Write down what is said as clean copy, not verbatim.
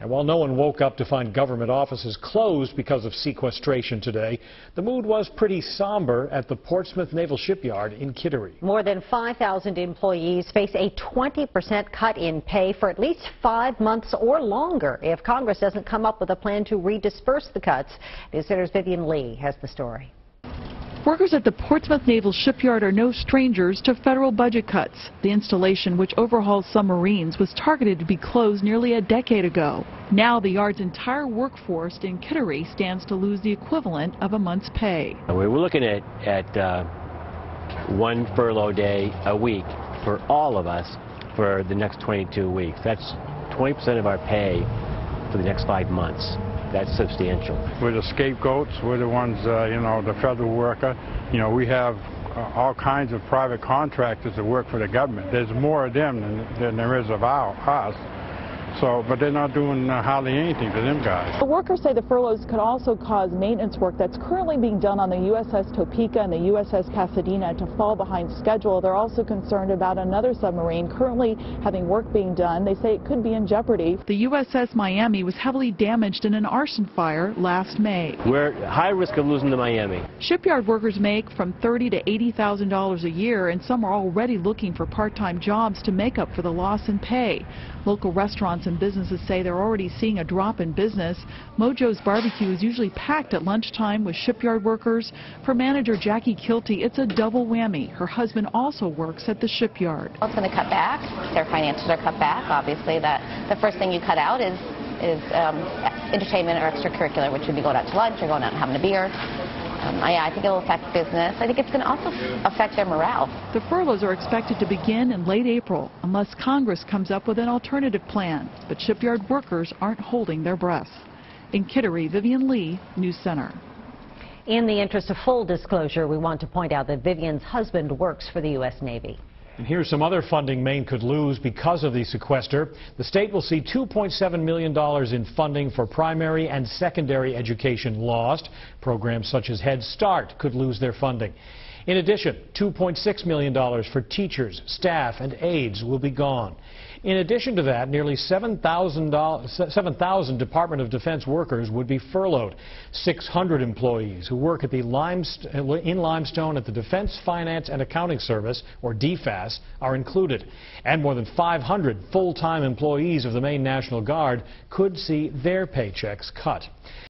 And while no one woke up to find government offices closed because of sequestration today, the mood was pretty somber at the Portsmouth Naval Shipyard in Kittery. More than 5,000 employees face a 20% cut in pay for at least 5 months or longer if Congress doesn't come up with a plan to redisperse the cuts. News Center's Vivian Lee has the story. Workers at the Portsmouth Naval Shipyard are no strangers to federal budget cuts. The installation, which overhauls submarines, was targeted to be closed nearly a decade ago. Now the yard's entire workforce in Kittery stands to lose the equivalent of a month's pay. We're looking at one furlough day a week for all of us for the next 22 weeks. That's 20% of our pay for the next 5 months. That's substantial. We're the scapegoats. We're the ones, the federal worker. We have all kinds of private contractors that work for the government. There's more of them than there is of us. But they're not doing hardly anything to them guys. The workers say the furloughs could also cause maintenance work that's currently being done on the USS Topeka and the USS Pasadena to fall behind schedule. They're also concerned about another submarine currently having work being done. They say it could be in jeopardy. The USS Miami was heavily damaged in an arson fire last May. We're high risk of losing the Miami. Shipyard workers make from $30,000 to $80,000 a year, and some are already looking for part-time jobs to make up for the loss in pay. Local restaurants and businesses say they're already seeing a drop in business. Mojo's Barbecue is usually packed at lunchtime with shipyard workers. For manager Jackie Kilty, it's a double whammy. Her husband also works at the shipyard. It's going to cut back. Their finances are cut back. Obviously, the first thing you cut out is entertainment or extracurricular, which would be going out to lunch or going out and having a beer. I think it will affect business. I think it's going to also affect their morale. The furloughs are expected to begin in late April unless Congress comes up with an alternative plan. But shipyard workers aren't holding their breath. In Kittery, Vivian Lee, News Center. In the interest of full disclosure, we want to point out that Vivian's husband works for the U.S. Navy. And here's some other funding Maine could lose because of the sequester. The state will see $2.7 million in funding for primary and secondary education lost. Programs such as Head Start could lose their funding. In addition, $2.6 million for teachers, staff, and aides will be gone. In addition to that, nearly 7,000 Department of Defense workers would be furloughed. 600 employees who work at in Limestone at the Defense Finance and Accounting Service, or DFAS, are included. And more than 500 full-time employees of the Maine National Guard could see their paychecks cut.